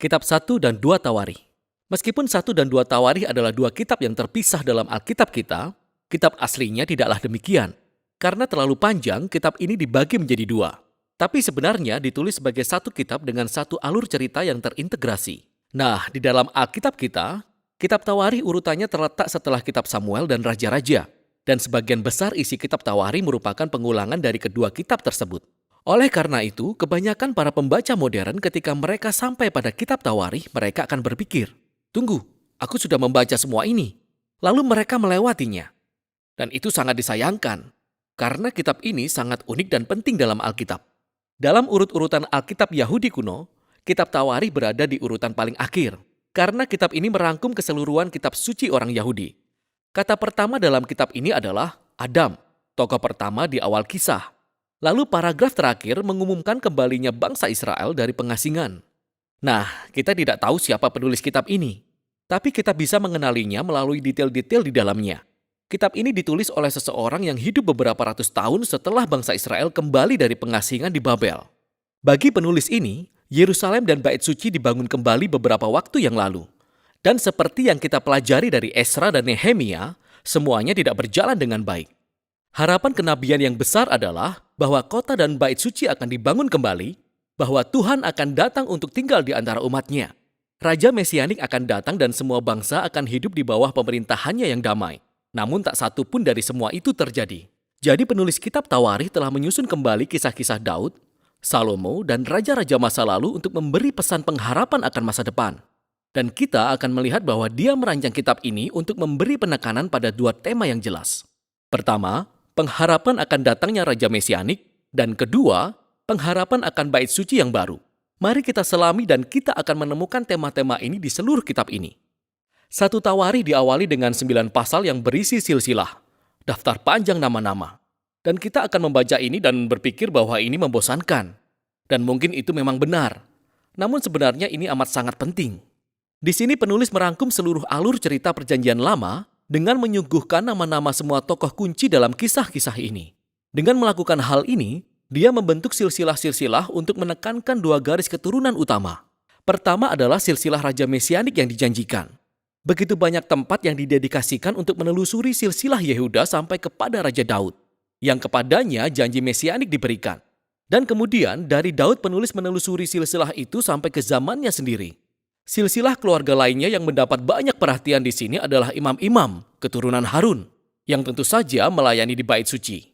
Kitab 1 dan 2 Tawarikh. Meskipun 1 dan 2 Tawarikh adalah dua kitab yang terpisah dalam Alkitab kita, kitab aslinya tidaklah demikian. Karena terlalu panjang, kitab ini dibagi menjadi dua. Tapi sebenarnya ditulis sebagai satu kitab dengan satu alur cerita yang terintegrasi. Nah, di dalam Alkitab kita, kitab Tawarikh urutannya terletak setelah kitab Samuel dan Raja-Raja. Dan sebagian besar isi kitab Tawarikh merupakan pengulangan dari kedua kitab tersebut. Oleh karena itu, kebanyakan para pembaca modern ketika mereka sampai pada kitab Tawarikh, mereka akan berpikir, "Tunggu, aku sudah membaca semua ini." Lalu mereka melewatinya. Dan itu sangat disayangkan, karena kitab ini sangat unik dan penting dalam Alkitab. Dalam urut-urutan Alkitab Yahudi kuno, kitab Tawarikh berada di urutan paling akhir, karena kitab ini merangkum keseluruhan kitab suci orang Yahudi. Kata pertama dalam kitab ini adalah Adam, tokoh pertama di awal kisah. Lalu paragraf terakhir mengumumkan kembalinya bangsa Israel dari pengasingan. Nah, kita tidak tahu siapa penulis kitab ini, tapi kita bisa mengenalinya melalui detail-detail di dalamnya. Kitab ini ditulis oleh seseorang yang hidup beberapa ratus tahun setelah bangsa Israel kembali dari pengasingan di Babel. Bagi penulis ini, Yerusalem dan Bait Suci dibangun kembali beberapa waktu yang lalu. Dan seperti yang kita pelajari dari Esra dan Nehemia, semuanya tidak berjalan dengan baik. Harapan kenabian yang besar adalah bahwa kota dan bait suci akan dibangun kembali, bahwa Tuhan akan datang untuk tinggal di antara umatnya. Raja Mesianik akan datang dan semua bangsa akan hidup di bawah pemerintahannya yang damai. Namun tak satu pun dari semua itu terjadi. Jadi penulis kitab Tawarikh telah menyusun kembali kisah-kisah Daud, Salomo, dan raja-raja masa lalu untuk memberi pesan pengharapan akan masa depan. Dan kita akan melihat bahwa dia merancang kitab ini untuk memberi penekanan pada dua tema yang jelas. Pertama, pengharapan akan datangnya Raja Mesianik, dan kedua, pengharapan akan bait suci yang baru. Mari kita selami dan kita akan menemukan tema-tema ini di seluruh kitab ini. 1 Tawarikh diawali dengan 9 pasal yang berisi silsilah, daftar panjang nama-nama. Dan kita akan membaca ini dan berpikir bahwa ini membosankan. Dan mungkin itu memang benar. Namun sebenarnya ini amat sangat penting. Di sini penulis merangkum seluruh alur cerita Perjanjian Lama dengan menyuguhkan nama-nama semua tokoh kunci dalam kisah-kisah ini. Dengan melakukan hal ini, dia membentuk silsilah-silsilah untuk menekankan dua garis keturunan utama. Pertama adalah silsilah Raja Mesianik yang dijanjikan. Begitu banyak tempat yang didedikasikan untuk menelusuri silsilah Yehuda sampai kepada Raja Daud, yang kepadanya janji Mesianik diberikan. Dan kemudian dari Daud penulis menelusuri silsilah itu sampai ke zamannya sendiri. Silsilah keluarga lainnya yang mendapat banyak perhatian di sini adalah imam-imam, keturunan Harun, yang tentu saja melayani di bait suci.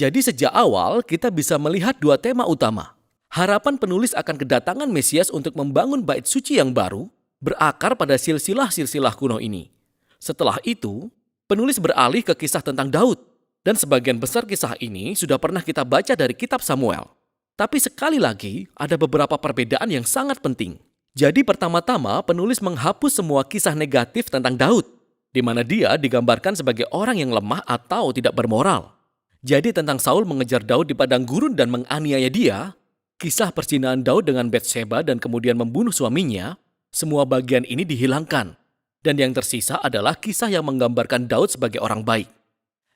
Jadi sejak awal kita bisa melihat dua tema utama. Harapan penulis akan kedatangan Mesias untuk membangun bait suci yang baru, berakar pada silsilah-silsilah kuno ini. Setelah itu, penulis beralih ke kisah tentang Daud, dan sebagian besar kisah ini sudah pernah kita baca dari kitab Samuel. Tapi sekali lagi, ada beberapa perbedaan yang sangat penting. Jadi pertama-tama penulis menghapus semua kisah negatif tentang Daud, di mana dia digambarkan sebagai orang yang lemah atau tidak bermoral. Jadi tentang Saul mengejar Daud di padang gurun dan menganiaya dia, kisah perzinahan Daud dengan Batsheba dan kemudian membunuh suaminya, semua bagian ini dihilangkan. Dan yang tersisa adalah kisah yang menggambarkan Daud sebagai orang baik.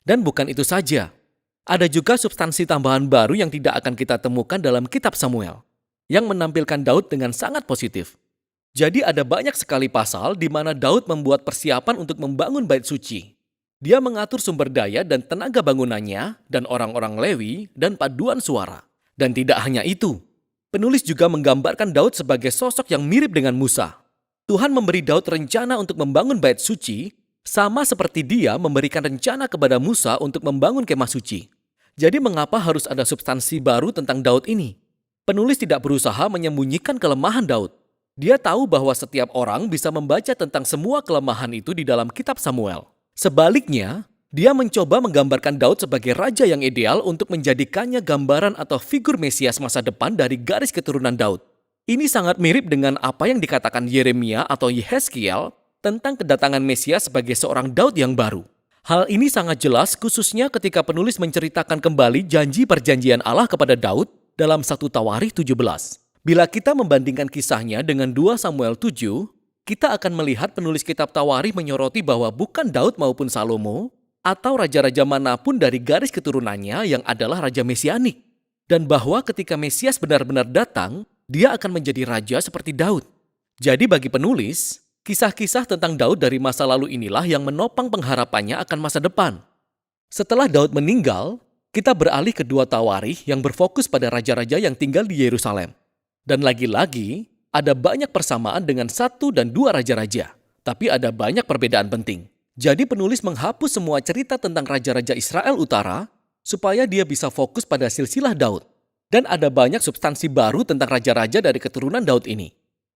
Dan bukan itu saja, ada juga substansi tambahan baru yang tidak akan kita temukan dalam kitab Samuel, yang menampilkan Daud dengan sangat positif. Jadi ada banyak sekali pasal di mana Daud membuat persiapan untuk membangun bait suci. Dia mengatur sumber daya dan tenaga bangunannya, dan orang-orang Lewi, dan paduan suara. Dan tidak hanya itu, penulis juga menggambarkan Daud sebagai sosok yang mirip dengan Musa. Tuhan memberi Daud rencana untuk membangun bait suci, sama seperti dia memberikan rencana kepada Musa untuk membangun kemah suci. Jadi mengapa harus ada substansi baru tentang Daud ini? Penulis tidak berusaha menyembunyikan kelemahan Daud. Dia tahu bahwa setiap orang bisa membaca tentang semua kelemahan itu di dalam kitab Samuel. Sebaliknya, dia mencoba menggambarkan Daud sebagai raja yang ideal untuk menjadikannya gambaran atau figur Mesias masa depan dari garis keturunan Daud. Ini sangat mirip dengan apa yang dikatakan Yeremia atau Yehezkiel tentang kedatangan Mesias sebagai seorang Daud yang baru. Hal ini sangat jelas khususnya ketika penulis menceritakan kembali janji perjanjian Allah kepada Daud dalam 1 Tawarikh 17. Bila kita membandingkan kisahnya dengan 2 Samuel 7, kita akan melihat penulis kitab Tawarikh menyoroti bahwa bukan Daud maupun Salomo atau raja-raja manapun dari garis keturunannya yang adalah Raja Mesianik. Dan bahwa ketika Mesias benar-benar datang, dia akan menjadi raja seperti Daud. Jadi bagi penulis, kisah-kisah tentang Daud dari masa lalu inilah yang menopang pengharapannya akan masa depan. Setelah Daud meninggal, kita beralih ke dua Tawarikh yang berfokus pada raja-raja yang tinggal di Yerusalem. Dan lagi-lagi, ada banyak persamaan dengan satu dan dua raja-raja. Tapi ada banyak perbedaan penting. Jadi penulis menghapus semua cerita tentang raja-raja Israel Utara supaya dia bisa fokus pada silsilah Daud. Dan ada banyak substansi baru tentang raja-raja dari keturunan Daud ini.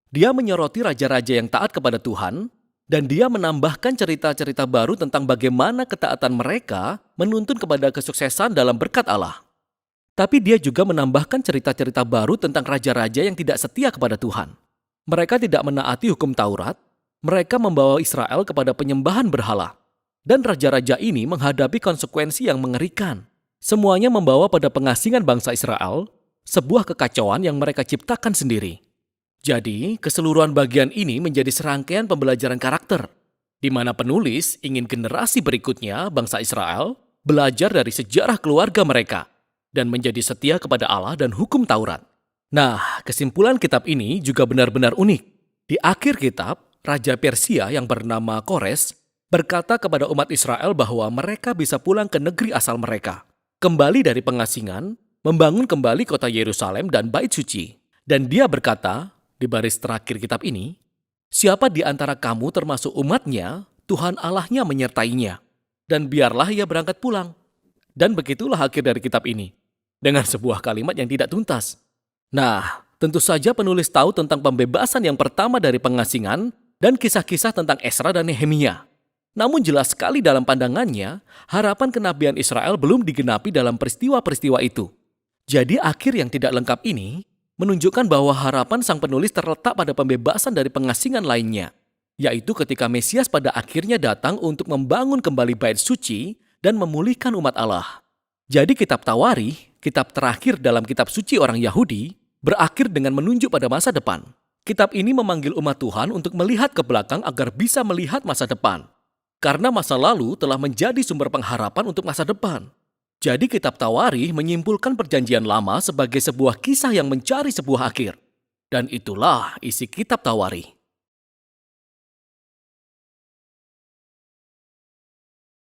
Dia menyoroti raja-raja yang taat kepada Tuhan, dan dia menambahkan cerita-cerita baru tentang bagaimana ketaatan mereka menuntun kepada kesuksesan dalam berkat Allah. Tapi dia juga menambahkan cerita-cerita baru tentang raja-raja yang tidak setia kepada Tuhan. Mereka tidak menaati hukum Taurat, mereka membawa Israel kepada penyembahan berhala. Dan raja-raja ini menghadapi konsekuensi yang mengerikan. Semuanya membawa pada pengasingan bangsa Israel, sebuah kekacauan yang mereka ciptakan sendiri. Jadi, keseluruhan bagian ini menjadi serangkaian pembelajaran karakter, di mana penulis ingin generasi berikutnya, bangsa Israel, belajar dari sejarah keluarga mereka, dan menjadi setia kepada Allah dan hukum Taurat. Nah, kesimpulan kitab ini juga benar-benar unik. Di akhir kitab, Raja Persia yang bernama Kores berkata kepada umat Israel bahwa mereka bisa pulang ke negeri asal mereka, kembali dari pengasingan, membangun kembali kota Yerusalem dan Bait Suci. Dan dia berkata, di baris terakhir kitab ini, siapa di antara kamu termasuk umatnya, Tuhan Allahnya menyertainya. Dan biarlah ia berangkat pulang. Dan begitulah akhir dari kitab ini. Dengan sebuah kalimat yang tidak tuntas. Nah, tentu saja penulis tahu tentang pembebasan yang pertama dari pengasingan dan kisah-kisah tentang Esra dan Nehemia. Namun jelas sekali dalam pandangannya, harapan kenabian Israel belum digenapi dalam peristiwa-peristiwa itu. Jadi akhir yang tidak lengkap ini menunjukkan bahwa harapan sang penulis terletak pada pembebasan dari pengasingan lainnya, yaitu ketika Mesias pada akhirnya datang untuk membangun kembali Bait Suci dan memulihkan umat Allah. Jadi kitab Tawarikh, kitab terakhir dalam kitab suci orang Yahudi, berakhir dengan menunjuk pada masa depan. Kitab ini memanggil umat Tuhan untuk melihat ke belakang agar bisa melihat masa depan. Karena masa lalu telah menjadi sumber pengharapan untuk masa depan. Jadi kitab Tawarikh menyimpulkan perjanjian lama sebagai sebuah kisah yang mencari sebuah akhir. Dan itulah isi kitab Tawarikh.